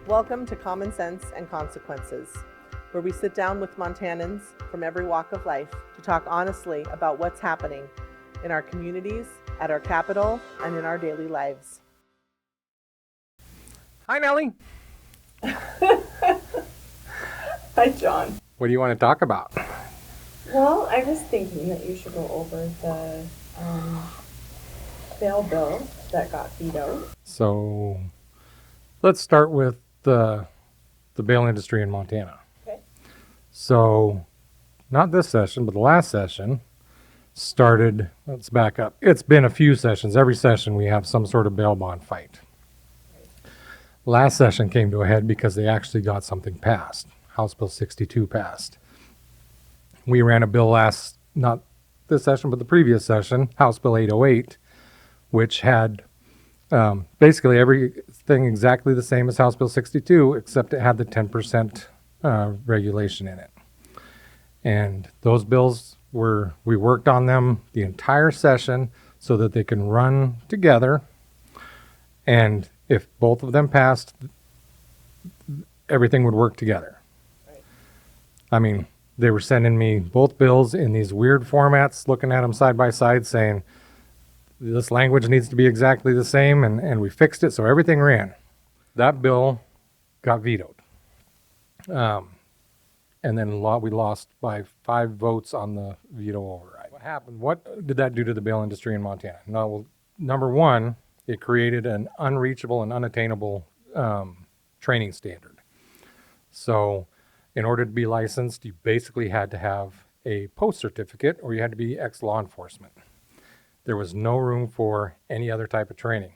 Welcome to Common Sense and Consequences, where we sit down with Montanans from every walk of life to talk honestly about what's happening in our communities, at our capital, and in our daily lives. Hi, Nelly. Hi, John. What do you want to talk about? Well, I was thinking that you should go over the bail bill that got vetoed. So, let's start with the bail industry in Montana. Okay. So, not this session, but the last session started, let's back up. It's been a few sessions. Every session we have some sort of bail bond fight. Last session came to a head because they actually got something passed. House Bill 62 passed. We ran a bill not this session, but the previous session, House Bill 808, which had basically everything exactly the same as House Bill 62, except it had the 10% regulation in it. And those bills we worked on them the entire session so that they can run together. And if both of them passed, everything would work together. Right. I mean, they were sending me both bills in these weird formats, looking at them side by side, saying, this language needs to be exactly the same, and we fixed it, so everything ran. That bill got vetoed. And then we lost by 5 votes on the veto override. What happened? What did that do to the bail industry in Montana? Well, number one, it created an unreachable and unattainable training standard. So in order to be licensed, you basically had to have a post certificate or you had to be ex-law enforcement. There was no room for any other type of training.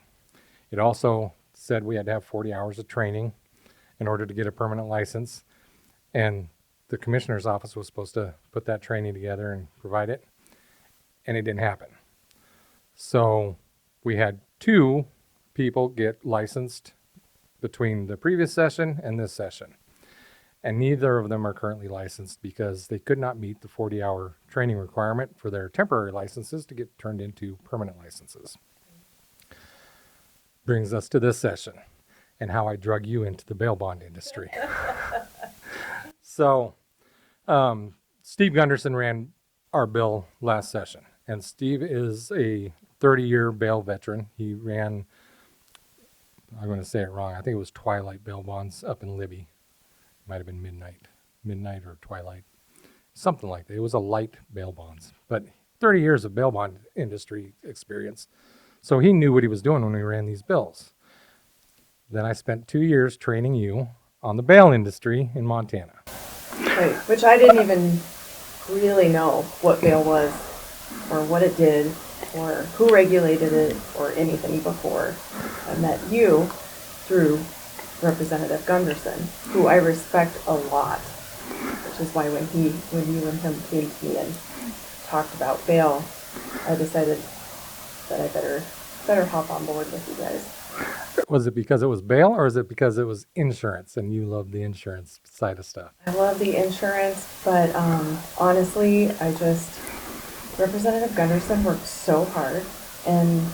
It also said we had to have 40 hours of training in order to get a permanent license. And the commissioner's office was supposed to put that training together and provide it. And it didn't happen. So we had 2 people get licensed between the previous session and this session. And neither of them are currently licensed because they could not meet the 40-hour training requirement for their temporary licenses to get turned into permanent licenses. Brings us to this session and how I drug you into the bail bond industry. So, Steve Gunderson ran our bill last session, and Steve is a 30-year bail veteran. He ran, I'm going to say it wrong, I think it was Twilight bail bonds up in Libby. Might have been midnight or twilight, something like that. It was a light bail bonds, but 30 years of bail bond industry experience. So he knew what he was doing when we ran these bills. Then I spent 2 years training you on the bail industry in Montana. Right, which I didn't even really know what bail was or what it did or who regulated it or anything before I met you through Representative Gunderson, who I respect a lot, which is why when you and him came to me and talked about bail, I decided that I better hop on board with you guys. Was it because it was bail or is it because it was insurance and you love the insurance side of stuff? I love the insurance, but honestly, Representative Gunderson worked so hard, and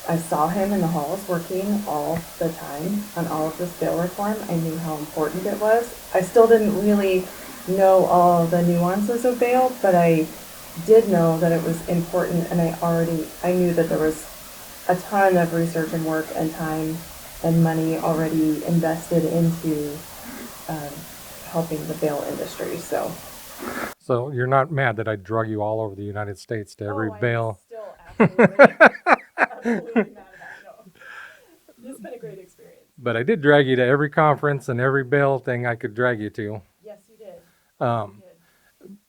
I saw him in the halls working all the time on all of this bail reform. I knew how important it was. I still didn't really know all the nuances of bail, but I did know that it was important, and I knew that there was a ton of research and work and time and money already invested into helping the bail industry. So you're not mad that I drug you all over the United States to every bail? I'm still absolutely mad about it. No. It's been a great experience. But I did drag you to every conference and every bail thing I could drag you to. Yes, you did.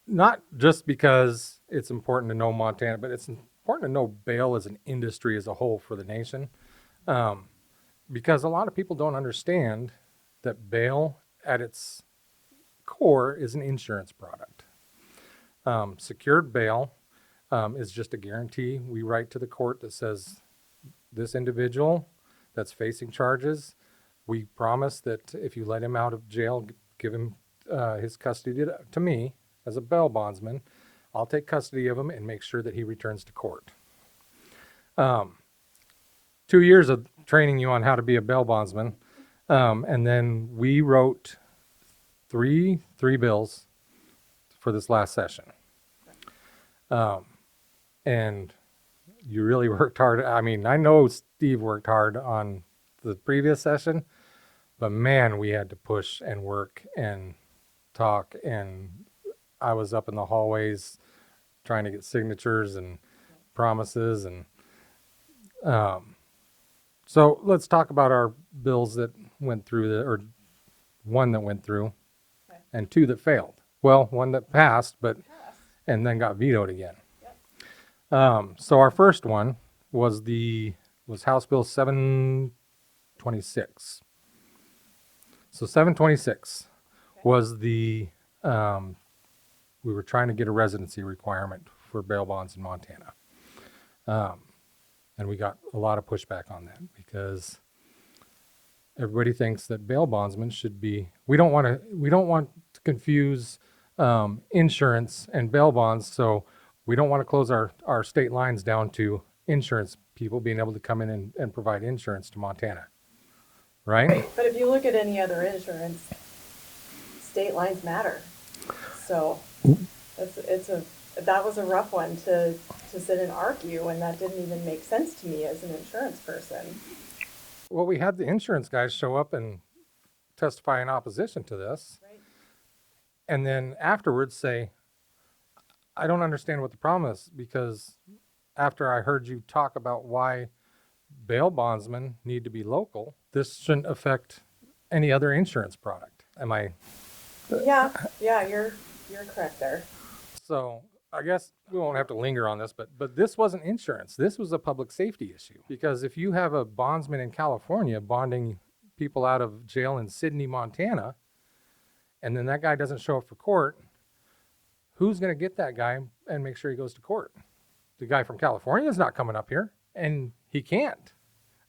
Not just because it's important to know Montana, but it's important to know bail as an industry as a whole for the nation. Because a lot of people don't understand that bail at its core is an insurance product. Secured bail is just a guarantee we write to the court that says this individual that's facing charges, we promise that if you let him out of jail, give him his custody to me as a bail bondsman, I'll take custody of him and make sure that he returns to court. 2 years of training you on how to be a bail bondsman And then we wrote three bills for this last session. And you really worked hard. I mean, I know Steve worked hard on the previous session, but man, we had to push and work and talk. And I was up in the hallways trying to get signatures and promises. And so let's talk about our bills that went through, or one that went through, and two that failed. Well, one that passed, and then got vetoed again. So our first one was House Bill 726. So 726 was we were trying to get a residency requirement for bail bonds in Montana. And we got a lot of pushback on that because everybody thinks that bail bondsmen should be, we don't want to confuse insurance and bail bonds. So we don't want to close our state lines down to insurance people being able to come in and provide insurance to Montana. Right? But if you look at any other insurance, state lines matter. So that was a rough one to sit and argue, and that didn't even make sense to me as an insurance person. Well, we had the insurance guys show up and testify in opposition to this. Right. And then afterwards say, I don't understand what the problem is, because after I heard you talk about why bail bondsmen need to be local, this shouldn't affect any other insurance product. Am I? Yeah, you're correct there. So I guess we won't have to linger on this, but this wasn't insurance. This was a public safety issue. Because if you have a bondsman in California bonding people out of jail in Sidney, Montana, and then that guy doesn't show up for court, who's going to get that guy and make sure he goes to court? The guy from California is not coming up here, and he can't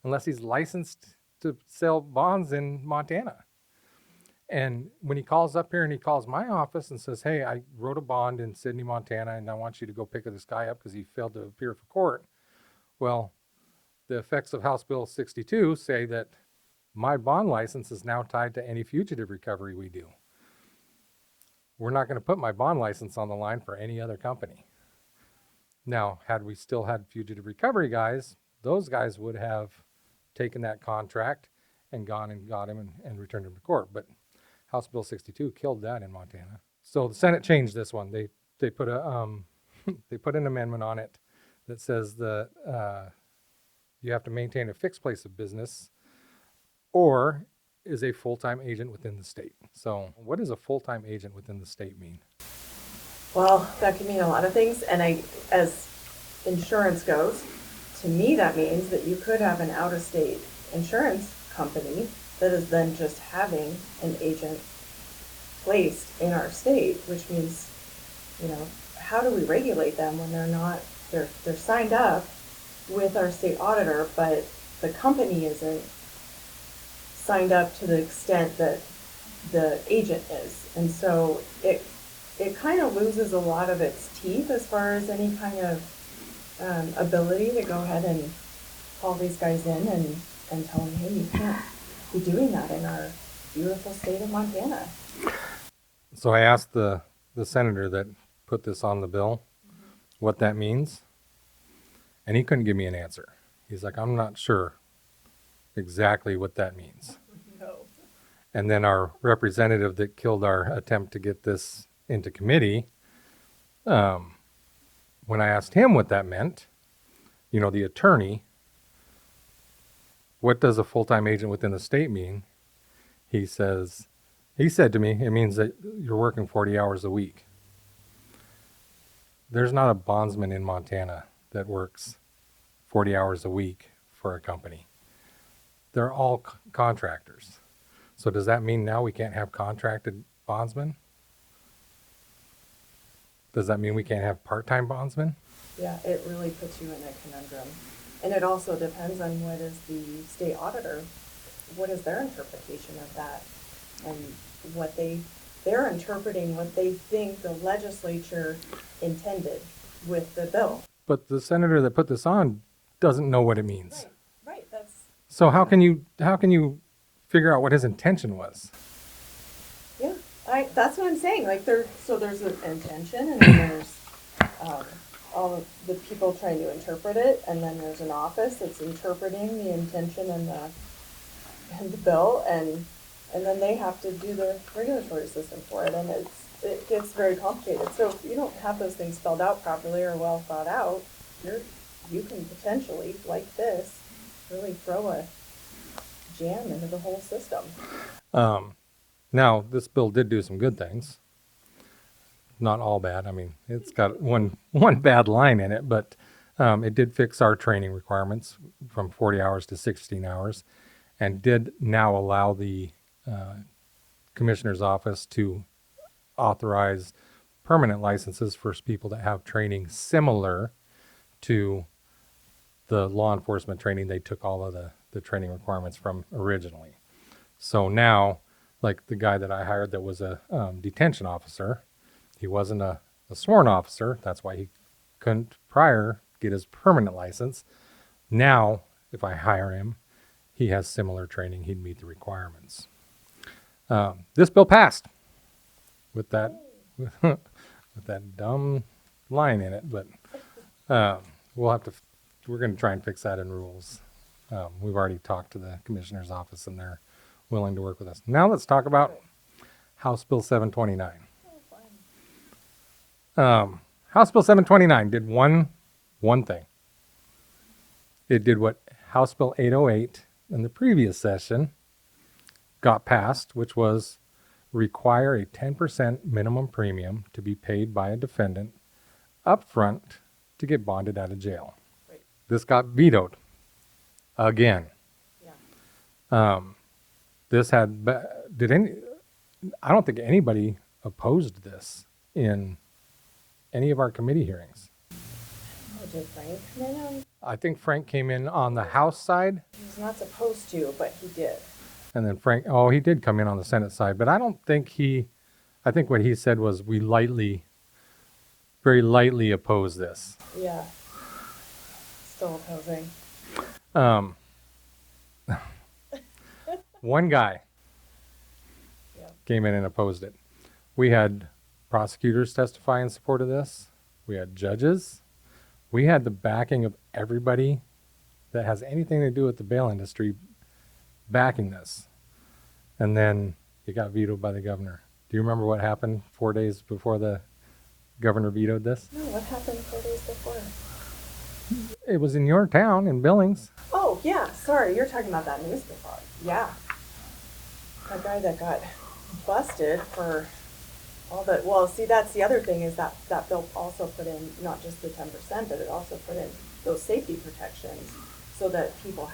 unless he's licensed to sell bonds in Montana. And when he calls up here and he calls my office and says, hey, I wrote a bond in Sidney, Montana, and I want you to go pick this guy up because he failed to appear for court. Well, the effects of House Bill 62 say that my bond license is now tied to any fugitive recovery we do. We're not going to put my bond license on the line for any other company. Now, had we still had fugitive recovery guys, those guys would have taken that contract and gone and got him and returned him to court. But House Bill 62 killed that in Montana. So the Senate changed this one. They put they put an amendment on it that says that you have to maintain a fixed place of business or is a full-time agent within the state. So what does a full-time agent within the state mean? Well, that can mean a lot of things. And as insurance goes, to me, that means that you could have an out-of-state insurance company that is then just having an agent placed in our state, which means, how do we regulate them when they're signed up with our state auditor, but the company isn't signed up to the extent that the agent is. And so it kind of loses a lot of its teeth as far as any kind of ability to go ahead and call these guys in and tell them, hey, you can't be doing that in our beautiful state of Montana. So I asked the senator that put this on the bill what that means, and he couldn't give me an answer. He's like, I'm not sure exactly what that means. No. And then our representative that killed our attempt to get this into committee, when I asked him what that meant, the attorney, what does a full-time agent within the state mean? He said to me, it means that you're working 40 hours a week. There's not a bondsman in Montana that works 40 hours a week for a company. They're all contractors. So does that mean now we can't have contracted bondsmen? Does that mean we can't have part-time bondsmen? Yeah, it really puts you in a conundrum. And it also depends on what is the state auditor, what is their interpretation of that, and what they're interpreting what they think the legislature intended with the bill. But the senator that put this on doesn't know what it means. Right. That's So how can you figure out what his intention was. Yeah, that's what I'm saying, like, there's an intention, and then there's, all of the people trying to interpret it, and then there's an office that's interpreting the intention and the bill, and then they have to do the regulatory system for it, and it gets very complicated. So if you don't have those things spelled out properly or well thought out, you can potentially, like this, really throw a jam into the whole system. Now, this bill did do some good things. Not all bad. I mean, it's got one bad line in it, but it did fix our training requirements from 40 hours to 16 hours, and did now allow the commissioner's office to authorize permanent licenses for people that have training similar to the law enforcement training they took all of the training requirements from originally. So now, like the guy that I hired that was a detention officer, he wasn't a sworn officer. That's why he couldn't prior get his permanent license. Now, if I hire him, he has similar training. He'd meet the requirements. This bill passed with that with that dumb line in it, but we're going to try and fix that in rules. We've already talked to the commissioner's office, and they're willing to work with us. Now let's talk about House Bill 729. House Bill 729 did one thing. It did what House Bill 808 in the previous session got passed, which was require a 10% minimum premium to be paid by a defendant up front to get bonded out of jail. Right. This got vetoed again. Yeah. This had, I don't think anybody opposed this in any of our committee hearings. Oh, did Frank come in on? I think Frank came in on the House side, He was not supposed to, but he did. and then he did come in on the Senate side, but I think what he said was we very lightly oppose this. Yeah. Still opposing. One guy Yeah. came in and opposed it. We had prosecutors testify in support of this. We had judges. We had the backing of everybody that has anything to do with the bail industry backing this. And then it got vetoed by the governor. Do you remember what happened 4 days before the governor vetoed this? No, what happened 4 days before? It was in your town, in Billings. Oh, yeah, sorry, you're talking about that news before. Yeah. That guy that got busted for all the, well, see, that's the other thing is that bill also put in not just the 10%, but it also put in those safety protections so that people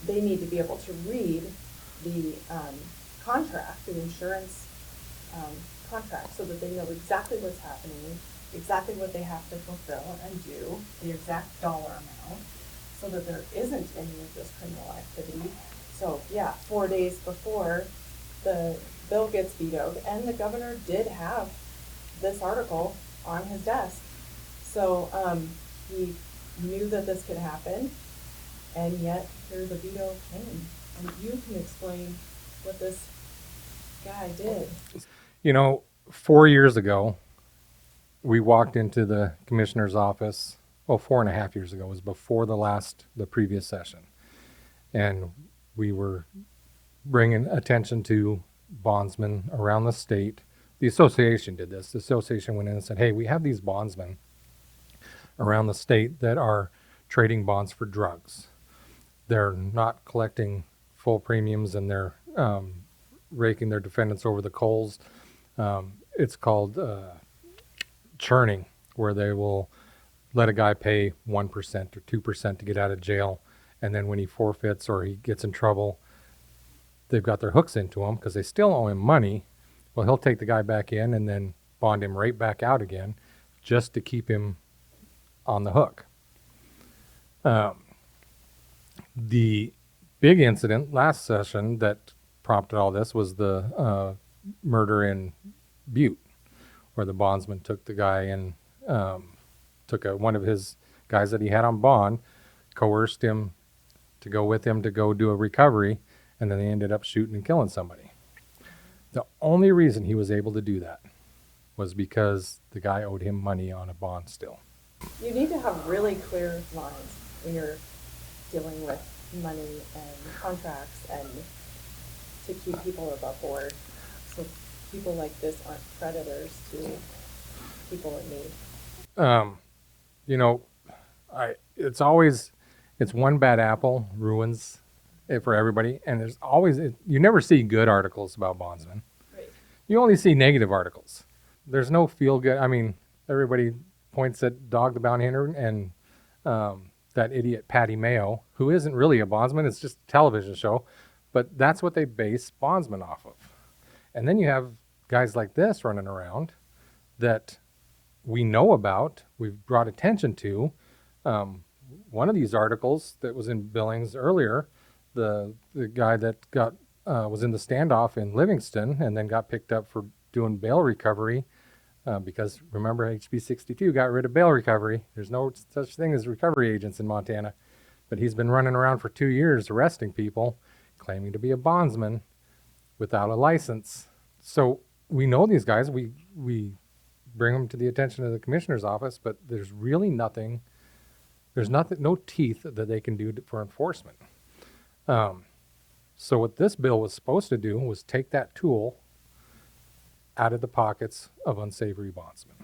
they need to be able to read the contract, the insurance contract, so that they know exactly what's happening, exactly what they have to fulfill and do, the exact dollar amount, so that there isn't any of this criminal activity. So, yeah, 4 days before the bill gets vetoed, and the governor did have this article on his desk. So he knew that this could happen, and yet here the veto came. And you can explain what this guy did. 4 years ago, we walked into the commissioner's office. Well, 4.5 years ago. It was before the previous session. And we were bringing attention to bondsmen around the state. The association did this. The association went in and said, hey, we have these bondsmen around the state that are trading bonds for drugs. They're not collecting full premiums, and they're raking their defendants over the coals. It's called churning, where they will let a guy pay 1% or 2% to get out of jail, and then when he forfeits or he gets in trouble, they've got their hooks into him because they still owe him money. Well, he'll take the guy back in and then bond him right back out again just to keep him on the hook. The big incident last session that prompted all this was the murder in Butte, where the bondsman took the guy and took one of his guys that he had on bond, coerced him to go with him to go do a recovery, and then they ended up shooting and killing somebody. The only reason he was able to do that was because the guy owed him money on a bond still. You need to have really clear lines when you're dealing with money and contracts and to keep people above board. So people like this aren't predators to people in need. You know, it's one bad apple ruins it for everybody. And there's always, you never see good articles about bondsmen. Right. You only see negative articles. There's no feel good. I mean, everybody points at Dog the Bounty Hunter and that idiot Patty Mayo, who isn't really a bondsman. It's just a television show. But that's what they base bondsmen off of. And then you have guys like this running around that we know about, we've brought attention to. One of these articles that was in Billings earlier, the guy that was in the standoff in Livingston and then got picked up for doing bail recovery because remember HB53 got rid of bail recovery. There's no such thing as recovery agents in Montana. But he's been running around for 2 years arresting people, claiming to be a bondsman without a license. So we know these guys. We bring them to the attention of the commissioner's office, but there's really nothing. There's no teeth that they can do for enforcement. So what this bill was supposed to do was take that tool out of the pockets of unsavory bondsmen.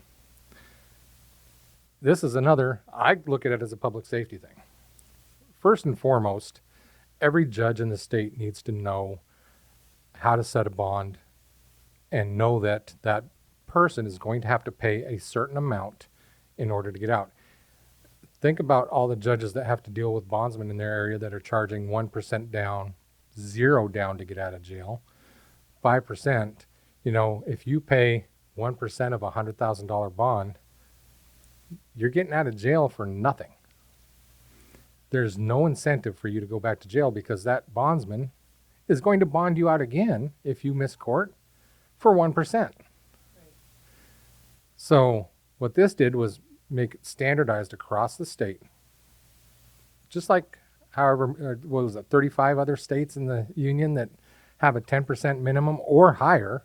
This is I look at it as a public safety thing. First and foremost, every judge in the state needs to know how to set a bond and know that that person is going to have to pay a certain amount in order to get out. Think about all the judges that have to deal with bondsmen in their area that are charging 1% down, 0 down to get out of jail, 5%. If you pay 1% of a $100,000 bond, you're getting out of jail for nothing. There's no incentive for you to go back to jail because that bondsman is going to bond you out again if you miss court for 1%. Right. So what this did was make it standardized across the state. Just like 35 other states in the union that have a 10% minimum or higher,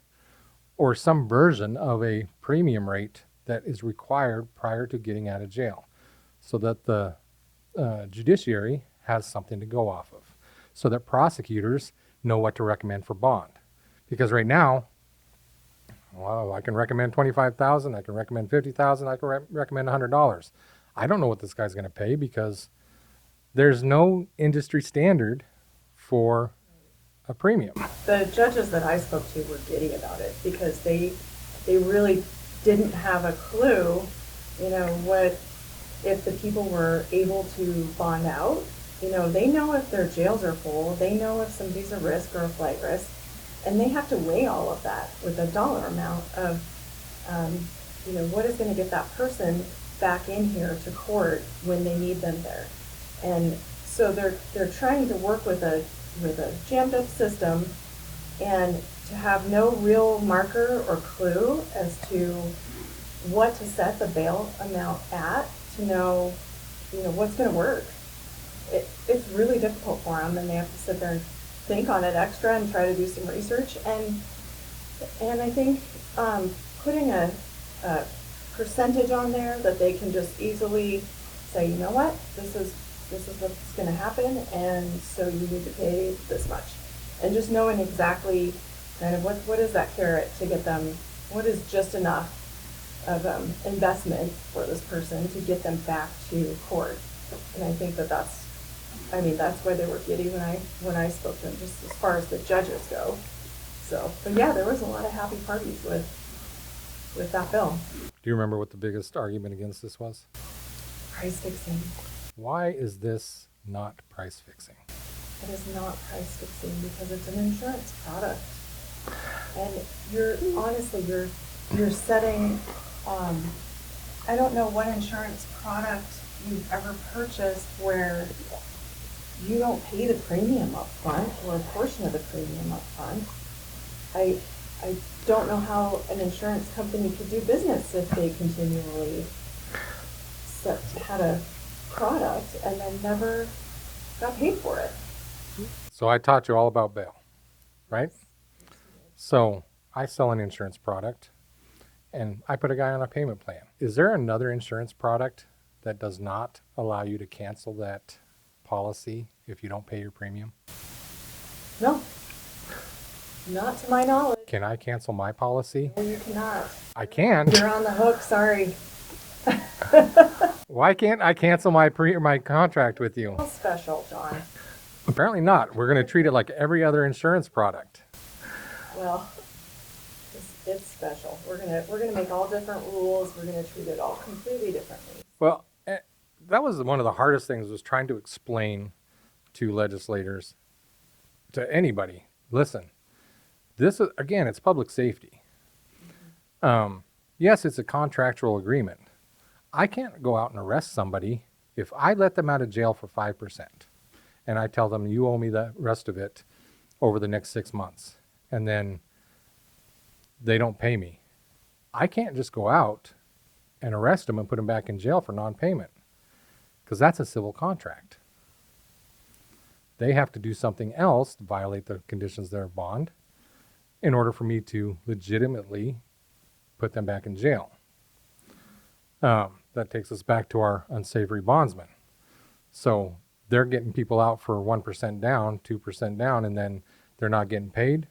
or some version of a premium rate that is required prior to getting out of jail, so that the judiciary has something to go off of, so that prosecutors know what to recommend for bond. Because right now, well, I can recommend $25,000, I can recommend $50,000, I can recommend $100. I don't know what this guy's going to pay because there's no industry standard for a premium. The judges that I spoke to were giddy about it because they really didn't have a clue, what if the people were able to bond out. They know if their jails are full, they know if somebody's a risk or a flight risk, and they have to weigh all of that with a dollar amount of, what is going to get that person back in here to court when they need them there. And so they're trying to work with a jammed up system and to have no real marker or clue as to what to set the bail amount at to know, what's going to work. It's really difficult for them, and they have to sit there and think on it extra and try to do some research. And I think putting a percentage on there that they can just easily say, you know what, this is what's going to happen, and so you need to pay this much. And just knowing exactly kind of what is that carrot to get them, what is just enough of investment for this person to get them back to court. And I think that's why they were giddy when I spoke to them, just as far as the judges go. So, but yeah, there was a lot of happy parties with that bill. Do you remember what the biggest argument against this was? Price fixing. Why is this not price fixing? It is not price fixing because it's an insurance product. And you're setting, I don't know what insurance product you've ever purchased where you don't pay the premium up front or a portion of the premium up front. I don't know how an insurance company could do business if they continually had a product and then never got paid for it. So I taught you all about bail, right? So I sell an insurance product and I put a guy on a payment plan. Is there another insurance product that does not allow you to cancel that policy if you don't pay your premium? No, not to my knowledge. Can I cancel my policy? No, you cannot. I can. You're on the hook, sorry. Why can't I cancel my contract with you? How special, John. Apparently not. We're going to treat it like every other insurance product. Well, it's special. We're gonna make all different rules. We're gonna treat it all completely differently. Well, that was one of the hardest things, was trying to explain to legislators, to anybody. Listen, this is, again, it's public safety. Yes, it's a contractual agreement. I can't go out and arrest somebody if I let them out of jail for 5% and I tell them you owe me the rest of it over the next 6 months, and then they don't pay me. I can't just go out and arrest them and put them back in jail for non-payment, because that's a civil contract. They have to do something else to violate the conditions of their bond in order for me to legitimately put them back in jail. That takes us back to our unsavory bondsmen. So they're getting people out for 1% down, 2% down, and then they're not getting paid.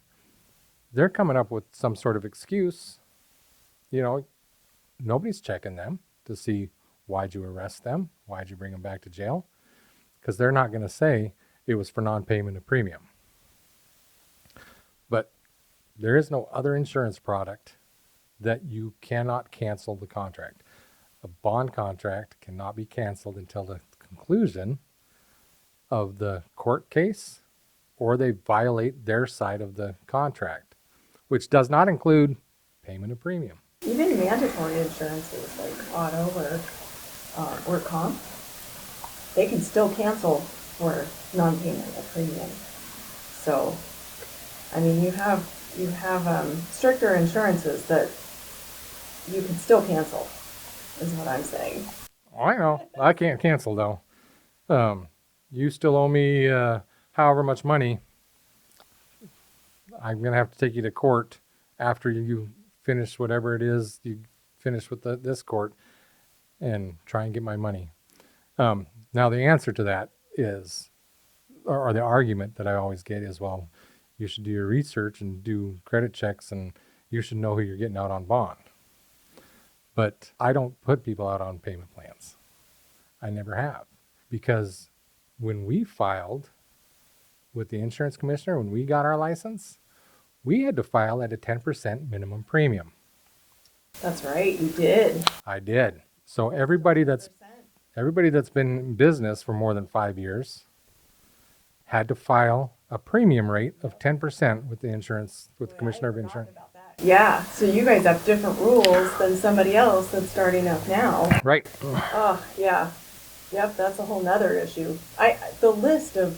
They're coming up with some sort of excuse. You know, nobody's checking them to see, why'd you arrest them? Why'd you bring them back to jail? Because they're not going to say it was for non-payment of premium. But there is no other insurance product that you cannot cancel the contract. A bond contract cannot be canceled until the conclusion of the court case, or they violate their side of the contract, which does not include payment of premium. Even mandatory insurances like auto or comp, they can still cancel for non-payment of premium. So, I mean, you have stricter insurances that you can still cancel, is what I'm saying. Oh, I know. I can't cancel though. You still owe me however much money. I'm going to have to take you to court after you finish whatever it is you finish with this court and try and get my money. Now, the answer to that is, or the argument that I always get is, well, you should do your research and do credit checks, and you should know who you're getting out on bond. But I don't put people out on payment plans. I never have. Because when we filed with the insurance commissioner, when we got our license, we had to file at a 10% minimum premium. That's right, you did. I did. So everybody that's been in business for more than 5 years had to file a premium rate of 10% with the insurance, with the commissioner of insurance. Yeah, so you guys have different rules than somebody else that's starting up now. Right. Oh, yeah. Yep, that's a whole nother issue. The list of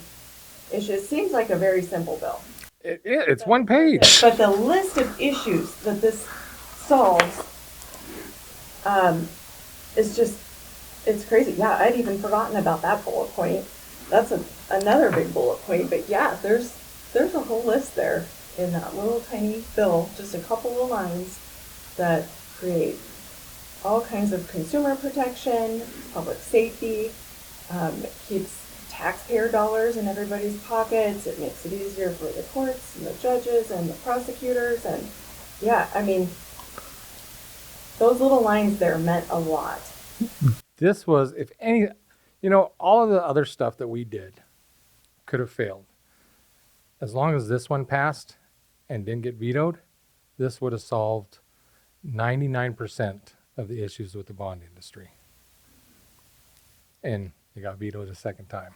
issues seems like a very simple bill. It's one page. But the list of issues that this solves is just, it's crazy. Yeah, I'd even forgotten about that bullet point. That's another big bullet point. But yeah, there's a whole list there in that little tiny bill, just a couple of lines that create all kinds of consumer protection, public safety. It keeps taxpayer dollars in everybody's pockets. It makes it easier for the courts and the judges and the prosecutors. And yeah, I mean, those little lines there meant a lot. This was, if any, all of the other stuff that we did could have failed. As long as this one passed and didn't get vetoed, this would have solved 99% of the issues with the bond industry. And it got vetoed a second time.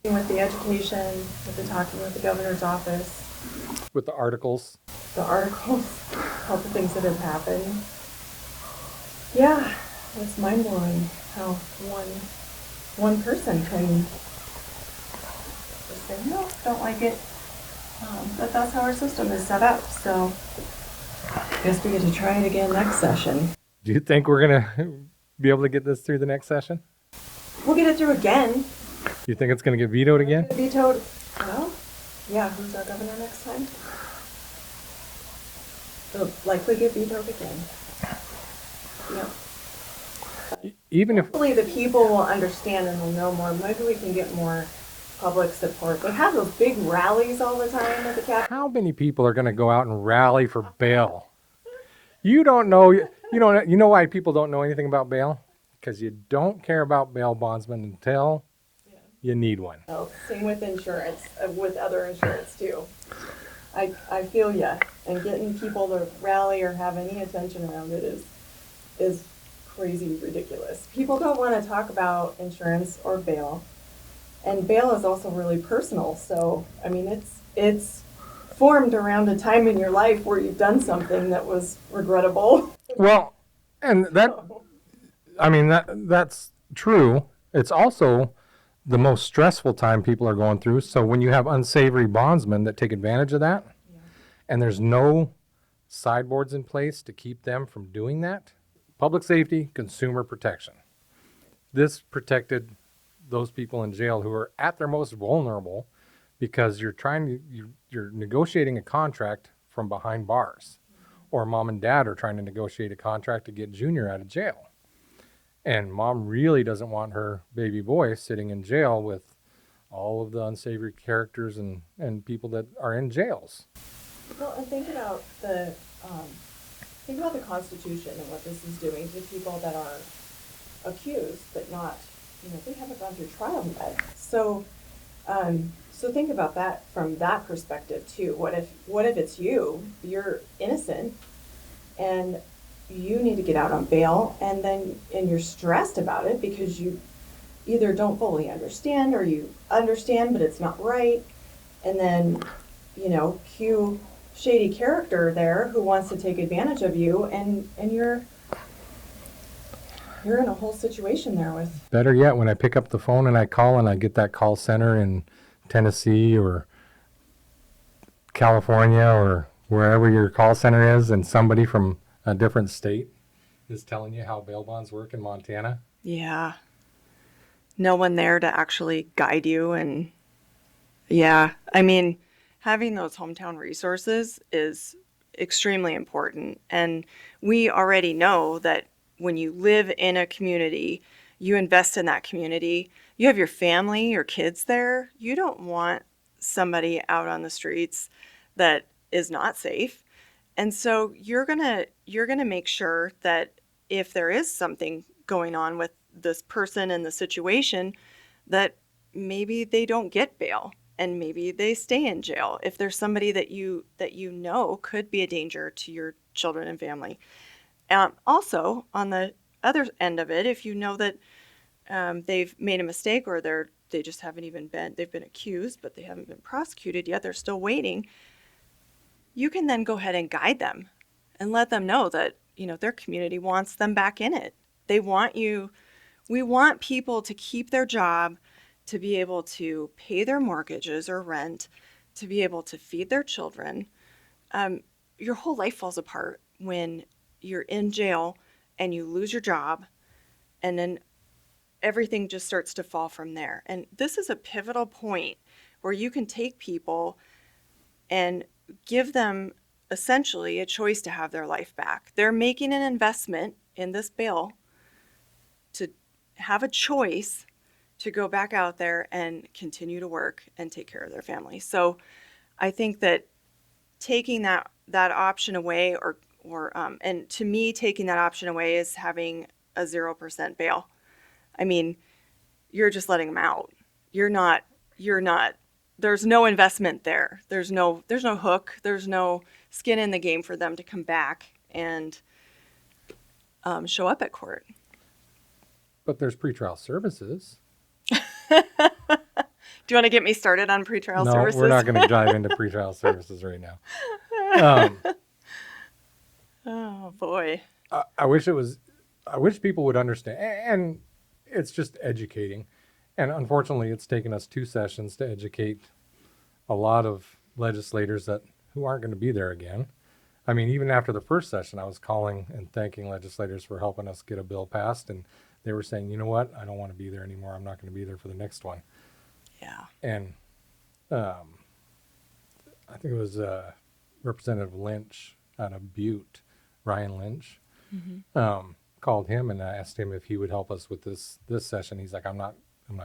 With the education, with the talking with the governor's office. With the articles. The articles, all the things that have happened. Yeah, it's mind-blowing how one person can just say, no, don't like it. But that's how our system is set up, so I guess we get to try it again next session. Do you think we're going to be able to get this through the next session? We'll get it through again. You think it's going to get vetoed again? Vetoed? Well, Yeah, who's our governor next time? It'll likely get vetoed again. Yep. Even if, Hopefully the people will understand and will know more. Maybe we can get more public support. They have those big rallies all the time at the Capitol. how many people are going to go out and rally for bail? You don't know, you know why people don't know anything about bail? Because you don't care about bail bondsmen until you need one. Oh, same with insurance, with other insurance too. I feel ya, and getting people to rally or have any attention around it is crazy ridiculous. People don't want to talk about insurance or bail, and bail is also really personal. So I mean, it's formed around a time in your life where you've done something that was regrettable. Well, and that's true. It's also the most stressful time people are going through. So when you have unsavory bondsmen that take advantage of that, and there's no sideboards in place to keep them from doing that, public safety, consumer protection. This protected those people in jail who are at their most vulnerable because you're negotiating a contract from behind bars, or mom and dad are trying to negotiate a contract to get Junior out of jail. And mom really doesn't want her baby boy sitting in jail with all of the unsavory characters and people that are in jails. Well, and think about the Constitution and what this is doing to people that are accused, but not, they haven't gone through trial yet. So, so think about that from that perspective too. What if it's you're innocent, and you need to get out on bail, and you're stressed about it because you either don't fully understand, or you understand but it's not right, and then cue shady character there who wants to take advantage of you, and you're in a whole situation there with. Better yet, when I pick up the phone and I call and I get that call center in Tennessee or California or wherever your call center is, and somebody from a different state is telling you how bail bonds work in Montana. Yeah. No one there to actually guide you. And yeah, I mean, having those hometown resources is extremely important. And we already know that when you live in a community, you invest in that community, you have your family, your kids there. You don't want somebody out on the streets that is not safe. And so you're gonna make sure that if there is something going on with this person in the situation, that maybe they don't get bail and maybe they stay in jail if there's somebody that you know could be a danger to your children and family. Also, on the other end of it, if you know that they've made a mistake, or they just haven't even they've been accused but they haven't been prosecuted yet, they're still waiting, you can then go ahead and guide them and let them know that their community wants them back in it. They want you. We want people to keep their job, to be able to pay their mortgages or rent, to be able to feed their children. Your whole life falls apart when you're in jail and you lose your job, and then everything just starts to fall from there. And this is a pivotal point where you can take people and give them essentially a choice to have their life back. They're making an investment in this bill to have a choice to go back out there and continue to work and take care of their family. So I think that taking that option away, and to me, taking that option away is having a 0% bail. I mean, you're just letting them out. You're not, there's no investment there. There's no hook. There's no skin in the game for them to come back and show up at court. But there's pretrial services. Do you want to get me started on pretrial services? No, we're not going to dive into pretrial services right now. Oh boy. I wish people would understand, and it's just educating. And unfortunately, it's taken us 2 sessions to educate a lot of legislators who aren't going to be there again. I mean, even after the first session, I was calling and thanking legislators for helping us get a bill passed, and they were saying, you know what, I don't want to be there anymore. I'm not going to be there for the next one. Yeah. And I think it was Representative Lynch out of Butte, Ryan Lynch, called him and I asked him if he would help us with this session. He's like, I'm not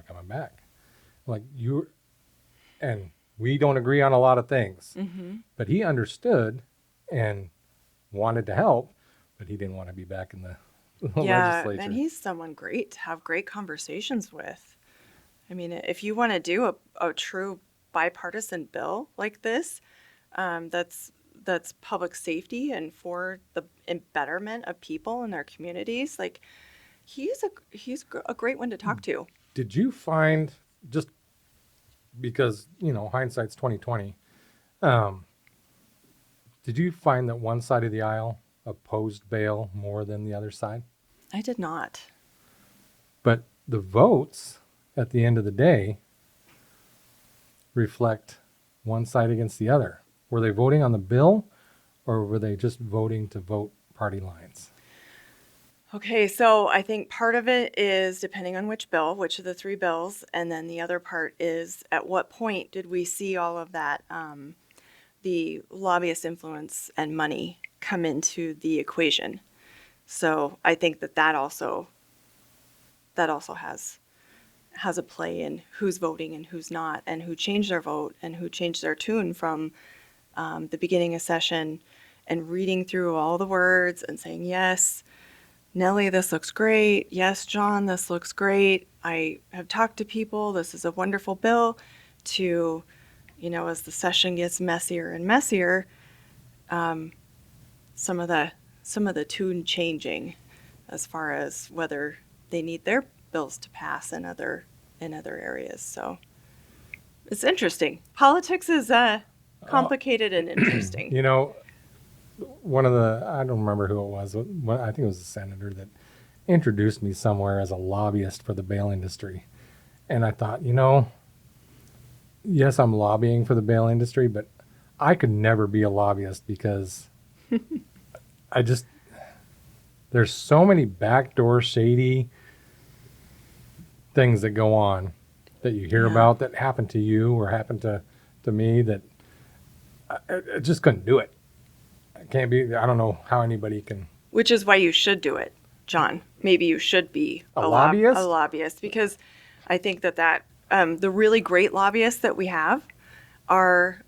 coming back. I'm like, and we don't agree on a lot of things, but he understood and wanted to help, but he didn't want to be back in the Yeah, legislature. and he's someone great to have great conversations with. I mean, if you want to do a true bipartisan bill like this, that's public safety and for the betterment of people in their communities, like he's a great one to talk to. Did you find, just because, hindsight's 2020, did you find that one side of the aisle opposed bail more than the other side? I did not. But the votes at the end of the day reflect one side against the other. Were they voting on the bill or were they just voting to vote party lines? Okay, so I think part of it is depending on which bill, which of the three bills, and then the other part is at what point did we see all of that, the lobbyist influence and money come into the equation. So I think that also has a play in who's voting and who's not, and who changed their vote and who changed their tune from the beginning of session and reading through all the words and saying, yes, Nelly, this looks great. Yes, John, this looks great. I have talked to people. This is a wonderful bill. To, as the session gets messier and messier, some of the tune changing as far as whether they need their bills to pass in other areas. So it's interesting. Politics is complicated and interesting. One of I don't remember who it was. I think it was a senator that introduced me somewhere as a lobbyist for the bail industry. And I thought, yes, I'm lobbying for the bail industry, but I could never be a lobbyist because there's so many backdoor shady things that go on that you hear about that happen to you or happen to me that I just couldn't do it. I don't know how anybody can. Which is why you should do it, John. Maybe you should be a lobbyist? A lobbyist, because I think that the really great lobbyists that we have are,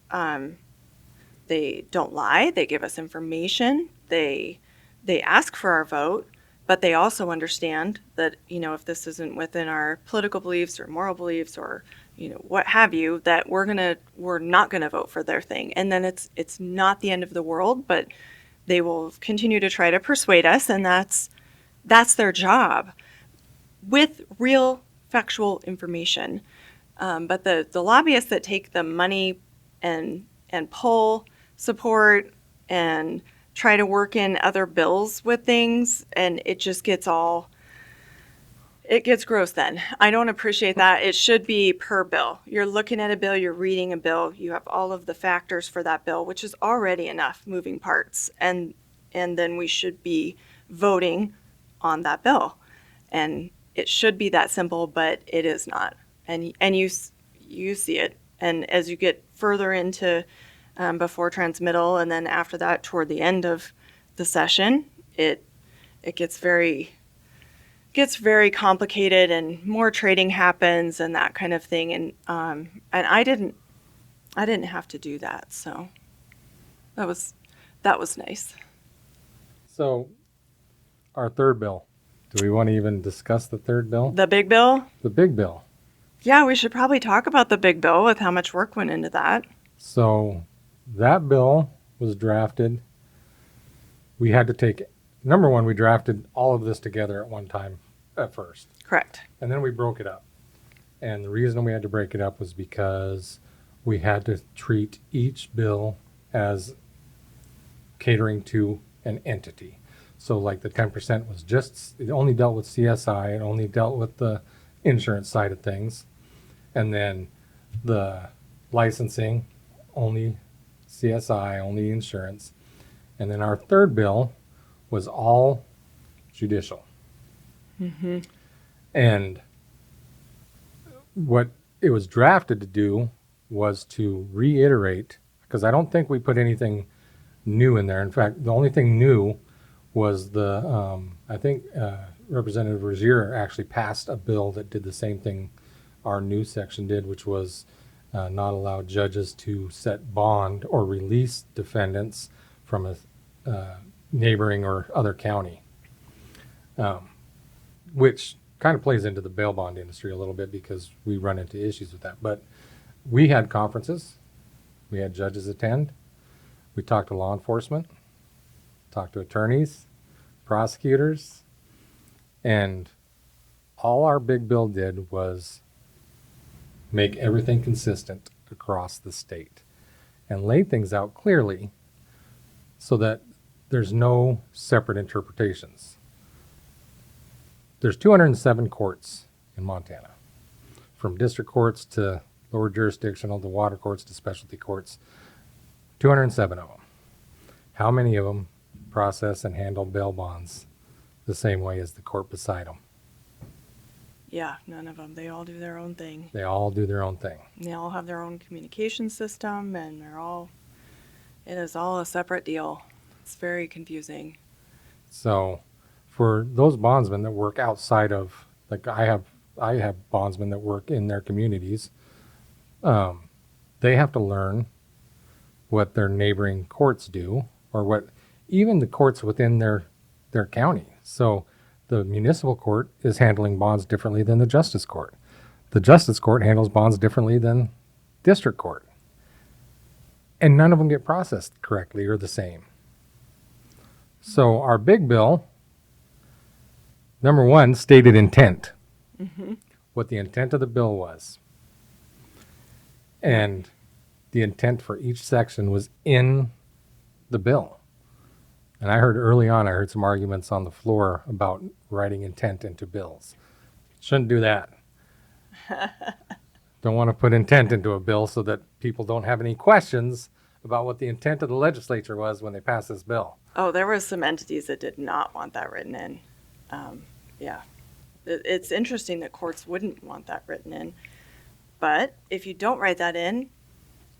they don't lie. They give us information. They ask for our vote, but they also understand that, if this isn't within our political beliefs or moral beliefs or, what have you, that we're not gonna vote for their thing. And then it's not the end of the world, but they will continue to try to persuade us, and that's their job with real factual information. But the lobbyists that take the money and pull support and try to work in other bills with things, and it just gets gross then. I don't appreciate that. It should be per bill. You're looking at a bill, you're reading a bill, you have all of the factors for that bill, which is already enough moving parts. And then we should be voting on that bill. And it should be that simple, but it is not. And you see it. And as you get further into before transmittal, and then after that toward the end of the session, it gets very complicated and more trading happens and that kind of thing. And I didn't have to do that. So that was nice. So our third bill, do we want to even discuss the third bill? The big bill? The big bill. Yeah, we should probably talk about the big bill with how much work went into that. So that bill was drafted. We had to take, number one, we drafted all of this together at one time at first. Correct. And then we broke it up. And the reason we had to break it up was because we had to treat each bill as catering to an entity. So like the 10% was it only dealt with CSI, it only dealt with the insurance side of things. And then the licensing, only CSI, only insurance. And then our third bill was all judicial. Mm-hmm. And what it was drafted to do was to reiterate a because I don't think we put anything new in there. In fact, the only thing new was I think Representative Rozier actually passed a bill that did the same thing our new section did, which was not allow judges to set bond or release defendants from a neighboring or other county, which kind of plays into the bail bond industry a little bit because we run into issues with that. But we had conferences, we had judges attend, we talked to law enforcement, talked to attorneys, prosecutors, and all our big bill did was make everything consistent across the state and lay things out clearly so that there's no separate interpretations. There's 207 courts in Montana, from district courts to lower jurisdictional, to water courts to specialty courts, 207 of them. How many of them process and handle bail bonds the same way as the court beside them? Yeah, none of them. They all do their own thing. They all do their own thing. They all have their own communication system, and it is all a separate deal. It's very confusing. So for those bondsmen that work outside of, like I have bondsmen that work in their communities, they have to learn what their neighboring courts do, or what even the courts within their county. So the municipal court is handling bonds differently than the justice court. The justice court handles bonds differently than district court. And none of them get processed correctly or the same. So our big bill, number one, stated intent. Mm-hmm. What the intent of the bill was. And the intent for each section was in the bill. And I heard some arguments on the floor about writing intent into bills. Shouldn't do that. Don't want to put intent into a bill so that people don't have any questions about what the intent of the legislature was when they passed this bill. Oh, there were some entities that did not want that written in. Yeah. It's interesting that courts wouldn't want that written in. But if you don't write that in,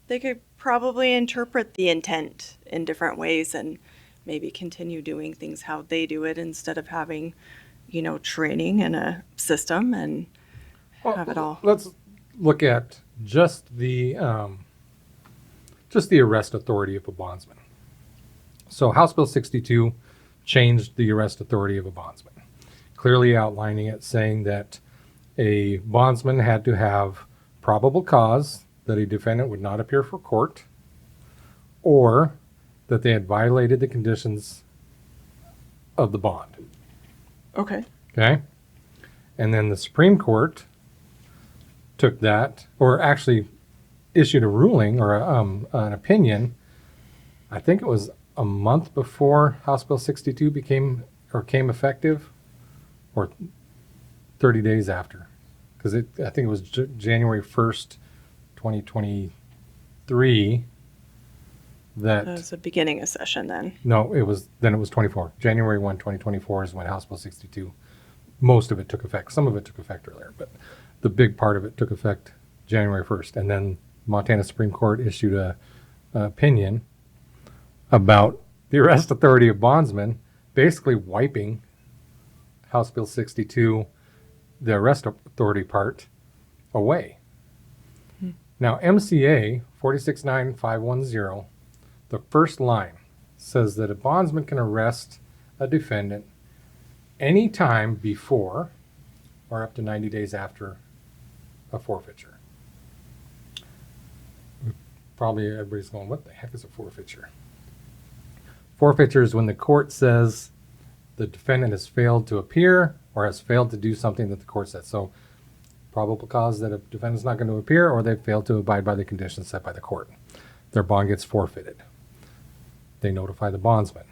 they could probably interpret the intent in different ways and maybe continue doing things how they do it instead of having, training in a system and have it all. Let's look at just the arrest authority of a bondsman. So House Bill 62 changed the arrest authority of a bondsman, clearly outlining it, saying that a bondsman had to have probable cause that a defendant would not appear for court, or that they had violated the conditions of the bond. Okay. Okay? And then the Supreme Court took that, or actually issued a ruling or an opinion, I think it was a month before House Bill 62 became effective, or 30 days after. Because I think it was January 1st, 2023 that was the beginning of session then. No, it was 24. January 1, 2024 is when House Bill 62, most of it took effect. Some of it took effect earlier, but the big part of it took effect January 1st. And then Montana Supreme Court issued an opinion about the arrest authority of bondsmen, basically wiping House Bill 62, the arrest authority part, away. Now, MCA 469510, the first line says that a bondsman can arrest a defendant any time before or up to 90 days after a forfeiture. Probably everybody's going, what the heck is a forfeiture? Forfeiture is when the court says the defendant has failed to appear or has failed to do something that the court said. So probable cause that a defendant's not going to appear, or they've failed to abide by the conditions set by the court. Their bond gets forfeited. They notify the bondsman.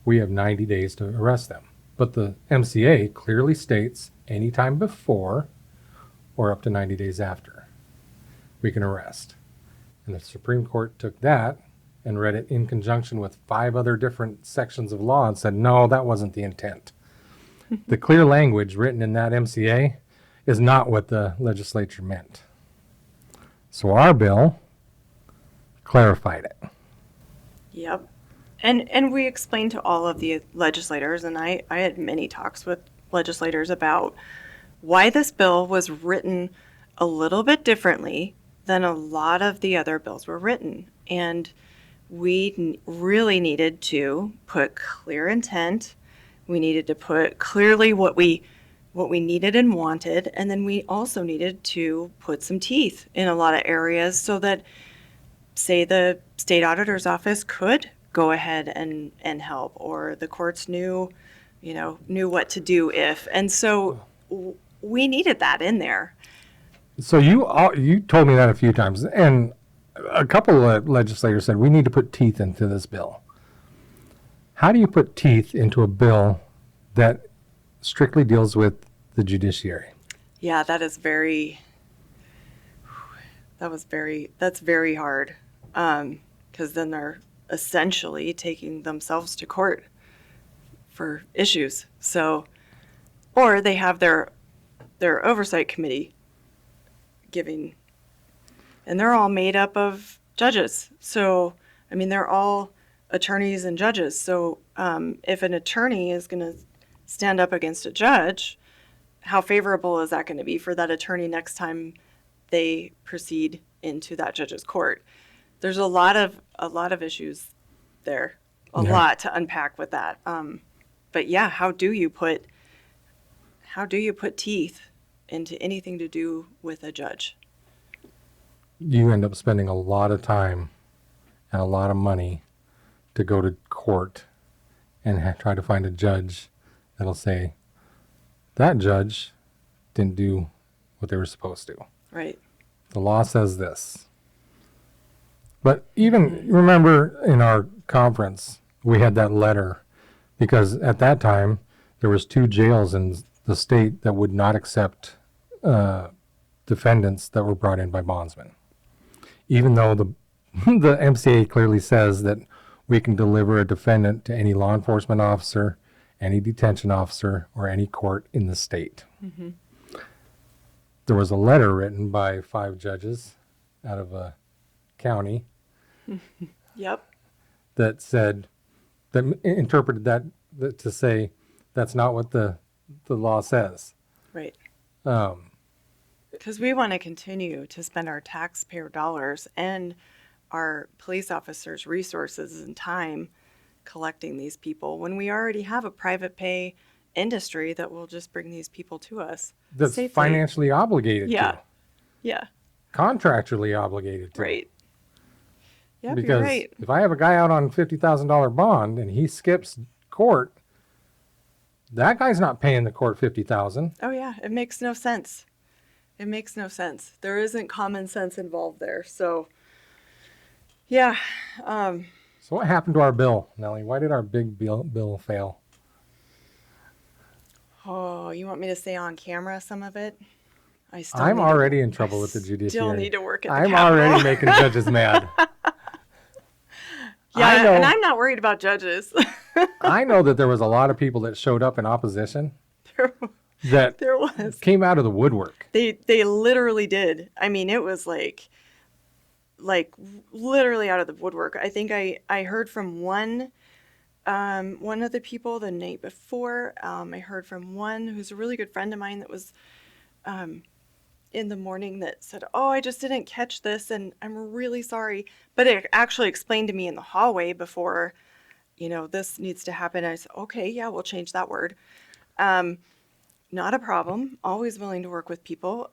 We have 90 days to arrest them. But the MCA clearly states any time before or up to 90 days after we can arrest. And the Supreme Court took that and read it in conjunction with 5 other different sections of law and said, no, that wasn't the intent. The clear language written in that MCA is not what the legislature meant. So our bill clarified it. Yep. And we explained to all of the legislators, and I had many talks with legislators about why this bill was written a little bit differently than a lot of the other bills were written. And we really needed to put clear intent. We needed to put clearly what we needed and wanted, and then we also needed to put some teeth in a lot of areas so that, say, the state auditor's office could go ahead and help, or the courts knew what to do if. And so we needed that in there. So you told me that a few times, and a couple of legislators said we need to put teeth into this bill. How do you put teeth into a bill that strictly deals with the judiciary? Yeah, that's very hard. Because then they're essentially taking themselves to court for issues. So, or they have their oversight committee giving, and they're all made up of judges. So, I mean, they're all attorneys and judges. So, if an attorney is going to stand up against a judge, how favorable is that going to be for that attorney next time they proceed into that judge's court? There's a lot of issues there, a lot to unpack with that. But yeah, how do you put teeth into anything to do with a judge? You end up spending a lot of time and a lot of money to go to court and try to find a judge that'll say, that judge didn't do what they were supposed to. Right. The law says this. But even, remember in our conference, we had that letter, because at that time, there was 2 jails in the state that would not accept defendants that were brought in by bondsmen. Even though the MCA clearly says that we can deliver a defendant to any law enforcement officer, any detention officer, or any court in the state. Mm-hmm. There was a letter written by 5 judges out of a county. Yep. That said, that interpreted that to say that's not what the law says. Right. Because we want to continue to spend our taxpayer dollars and our police officers' resources and time collecting these people when we already have a private pay industry that will just bring these people to us. That's safely. Financially obligated to. Yeah. Contractually obligated to. Right. Yep, Because you're right. if I have a guy out on $50,000 bond and he skips court, that guy's not paying the court $50,000. Oh yeah, it makes no sense. It makes no sense. There isn't common sense involved there. So, yeah. So what happened to our bill, Nelly? Why did our big bill fail? Oh, you want me to say on camera some of it? I'm already in trouble with the judiciary. Still need to work at the I'm Capitol. already making judges mad. Yeah, and I'm not worried about judges. I know that there was a lot of people that showed up in opposition that there was. Came out of the woodwork. They literally did. I mean, it was like literally out of the woodwork. I think I heard from one of the people the night before. I heard from one who's a really good friend of mine that was in the morning that said, "Oh, I just didn't catch this and I'm really sorry." But it actually explained to me in the hallway before, this needs to happen. I said, "Okay, yeah, we'll change that word." Not a problem. Always willing to work with people.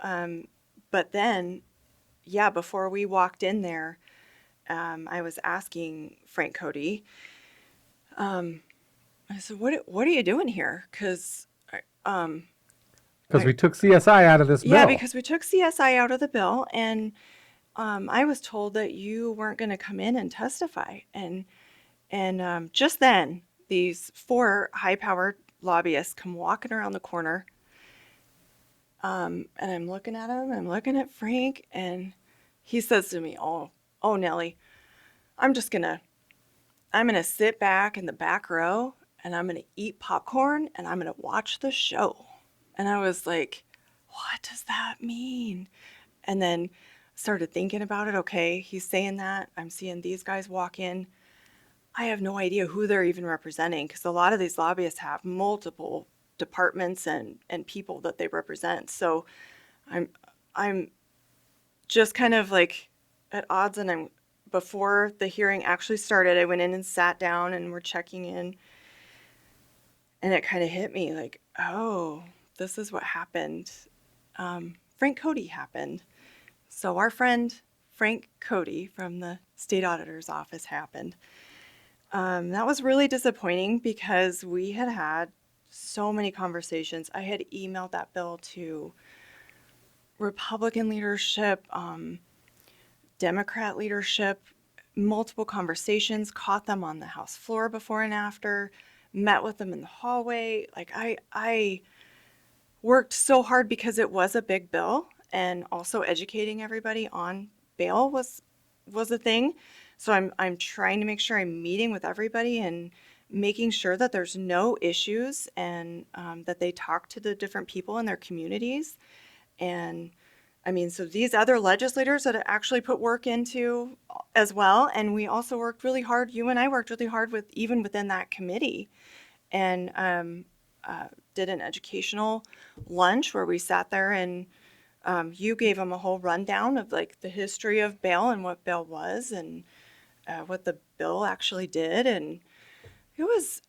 But then, yeah, before we walked in there, I was asking Frank Cody, I said, what are you doing here? Because we took CSI out of this bill. Yeah, because we took CSI out of the bill, and I was told that you weren't going to come in and testify. And just then, these 4 high-powered lobbyists come walking around the corner, and I'm looking at him, I'm looking at Frank, and he says to me, oh, Nelly, I'm gonna sit back in the back row, and I'm gonna eat popcorn, and I'm gonna watch the show. And I was like, what does that mean? And then started thinking about it. Okay, he's saying that. I'm seeing these guys walk in. I have no idea who they're even representing, because a lot of these lobbyists have multiple departments and people that they represent. So I'm just kind of like at odds, and before the hearing actually started, I went in and sat down and we're checking in, and it kind of hit me like, oh, this is what happened. Frank Cody happened. So our friend Frank Cody from the state auditor's office happened. That was really disappointing because we had had so many conversations. I had emailed that bill to Republican leadership, Democrat leadership, multiple conversations, caught them on the House floor before and after, met with them in the hallway. Like I worked so hard because it was a big bill, and also educating everybody on bail was a thing. So I'm trying to make sure I'm meeting with everybody and making sure that there's no issues, and that they talk to the different people in their communities. And I mean, so these other legislators that actually put work into as well. And we also worked really hard. You and I worked really hard with even within that committee, and did an educational lunch where we sat there and you gave them a whole rundown of like the history of bail and what bail was, and what the bill actually did. And it was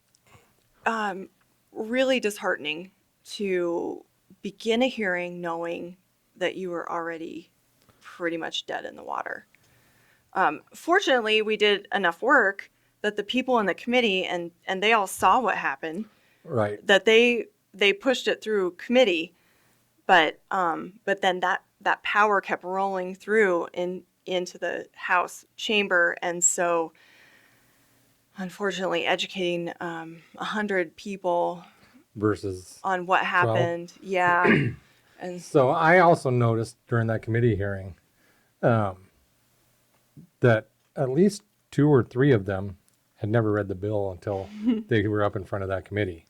really disheartening to begin a hearing knowing that you were already pretty much dead in the water. Fortunately, we did enough work that the people in the committee and they all saw what happened, Right. that they pushed it through committee, but then that power kept rolling through into the House chamber. And so unfortunately educating 100 people Versus on what 12. happened. Yeah. And So I also noticed during that committee hearing that at least 2 or 3 of them had never read the bill until they were up in front of that committee.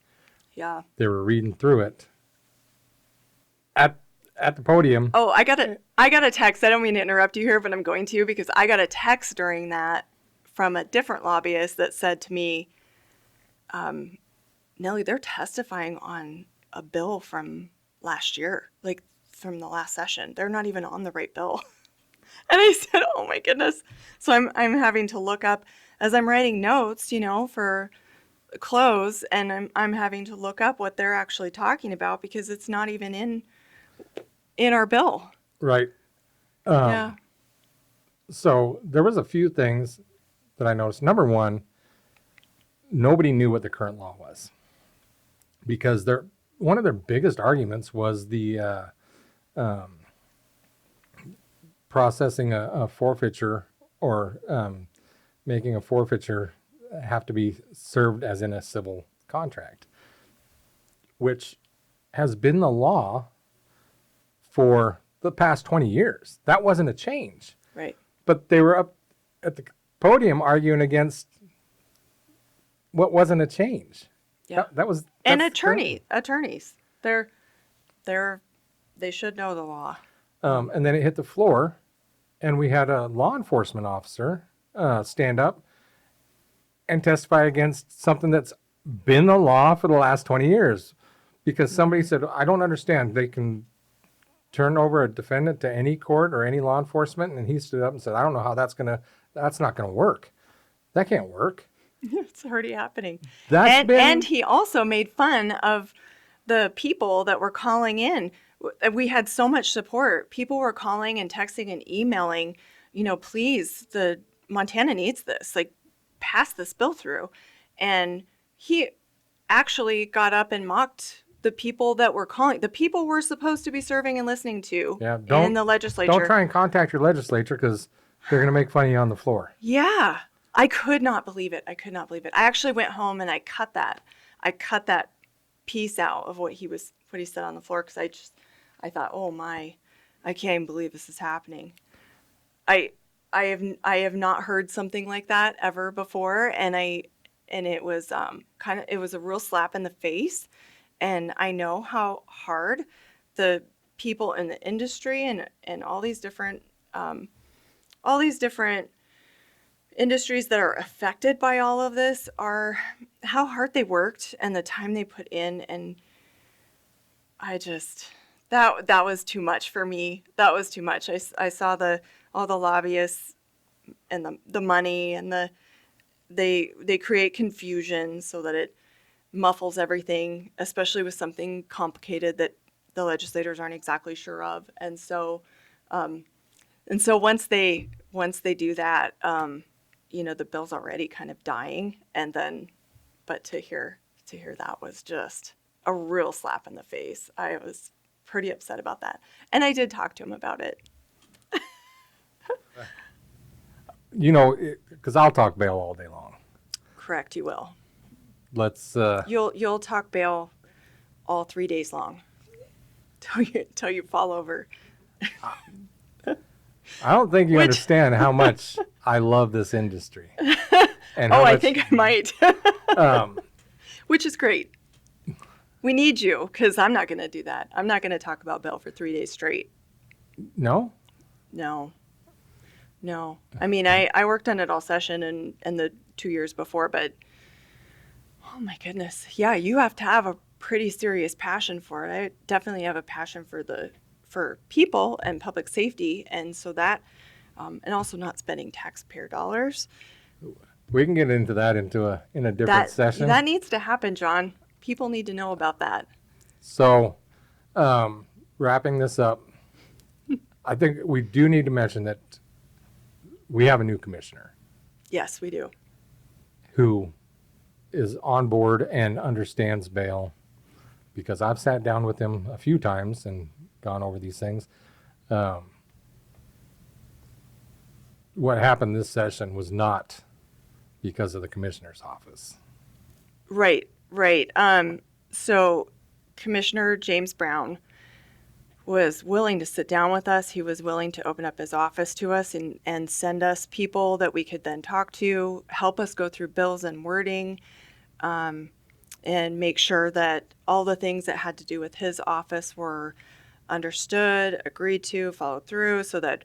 yeah. They were reading through it at the podium. Oh, I got a text. I don't mean to interrupt you here, but I'm going to, because I got a text during that from a different lobbyist that said to me, Nelly, they're testifying on a bill from last year, like from the last session. They're not even on the right bill. And I said, oh my goodness. So I'm having to look up as I'm writing notes, for close, and I'm having to look up what they're actually talking about, because it's not even in our bill. Right. Yeah. So there was a few things that I noticed. Number one, nobody knew what the current law was, because one of their biggest arguments was the processing a forfeiture, or making a forfeiture have to be served as in a civil contract, which has been the law for the past 20 years. That wasn't a change. Right. But they were up at the podium arguing against what wasn't a change. Yeah. And attorneys, they should know the law. And then it hit the floor, and we had a law enforcement officer stand up and testify against something that's been the law for the last 20 years. Because somebody said, I don't understand. They can turn over a defendant to any court or any law enforcement. And he stood up and said, I don't know how that's not going to work. That can't work. It's already happening. And he also made fun of the people that were calling in. We had so much support. People were calling and texting and emailing, please, the Montana needs this, like, pass this bill through. And he actually got up and mocked the people that were calling. The people we're supposed to be serving and listening to in the legislature. Don't try and contact your legislature, because they're going to make fun of you on the floor. Yeah. I could not believe it. I actually went home and I cut that piece out of what he said on the floor, because I thought, oh my, I can't even believe this is happening. I have not heard something like that ever before, and it was it was a real slap in the face. And I know how hard the people in the industry and all these different all these different industries that are affected by all of this are how hard they worked and the time they put in. And I just, that was too much for me. That was too much. I saw all the lobbyists and the money and they create confusion so that it muffles everything, especially with something complicated that the legislators aren't exactly sure of. And so once they do that, the bill's already kind of dying. And then, but to hear that was just a real slap in the face. I was pretty upset about that. And I did talk to him about it. Because I'll talk bail all day long. Correct, you will. Let's. You'll talk bail all 3 days long till you fall over. I don't think you understand how much I love this industry. And I think I might. Which is great. We need you, because I'm not going to do that. I'm not going to talk about bail for 3 days straight. No? No. I mean, I worked on it all session and the 2 years before, but oh my goodness. Yeah, you have to have a pretty serious passion for it. I definitely have a passion for people and public safety. And so that, and also not spending taxpayer dollars. We can get into that in a different session. That needs to happen, John. People need to know about that. So, wrapping this up, I think we do need to mention that we have a new commissioner. Yes, we do. Who is on board and understands bail, because I've sat down with him a few times and gone over these things. What happened this session was not because of the commissioner's office. Right. So Commissioner James Brown was willing to sit down with us. He was willing to open up his office to us and send us people that we could then talk to, help us go through bills and wording, and make sure that all the things that had to do with his office were understood, agreed to, followed through, so that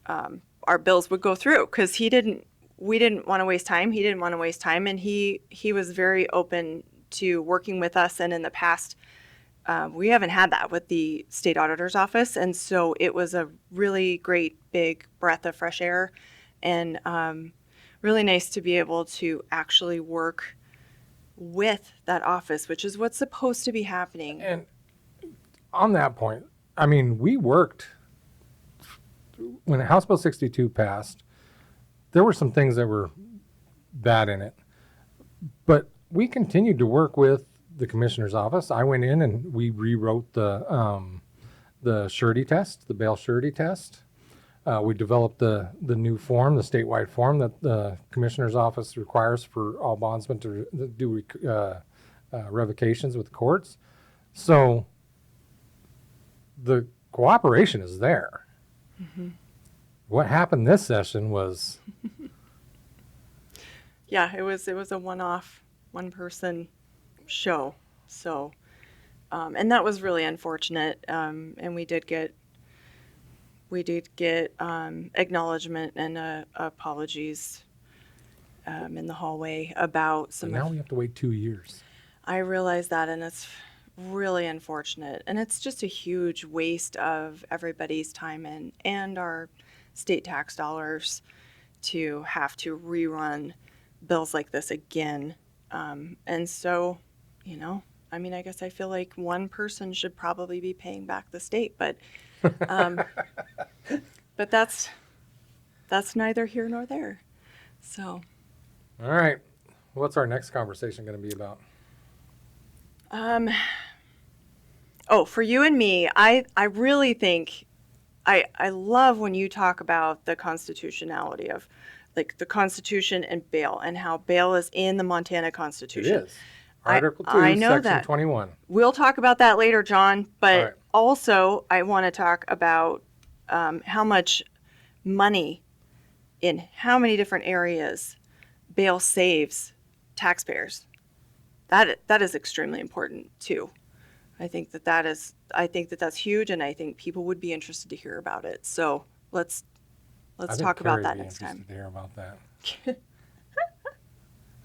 our bills would go through. Because we didn't want to waste time. He didn't want to waste time, and he was very open to working with us. And in the past, we haven't had that with the state auditor's office, and so it was a really great big breath of fresh air, and really nice to be able to actually work with that office, which is what's supposed to be happening. And on that point, I mean, we worked when House Bill 62 passed. There were some things that were bad in it, but we continued to work with the commissioner's office. I went in and we rewrote the surety test, the bail surety test. We developed the new form, the statewide form that the commissioner's office requires for all bondsmen to do revocations with the courts. So the cooperation is there. Mm-hmm. What happened this session was... Yeah, it was a one-off, one-person show. So, and that was really unfortunate. And we did get acknowledgement and apologies in the hallway about some. Now we have to wait 2 years. I realize that, and it's really unfortunate, and it's just a huge waste of everybody's time and our state tax dollars to have to rerun bills like this again. And so, I mean, I guess I feel like one person should probably be paying back the state, but that's neither here nor there. So. All right. What's our next conversation going to be about? For you and me, I really think I love when you talk about the constitutionality of like the Constitution and bail, and how bail is in the Montana Constitution. It is. Article 2, I know Section that. 21. We'll talk about that later, John, but right. Also I want to talk about how much money in how many different areas bail saves taxpayers. That is extremely important too. I think that's huge, and I think people would be interested to hear about it. So let's I think talk about Carrie'd that be next interested time. to hear about that.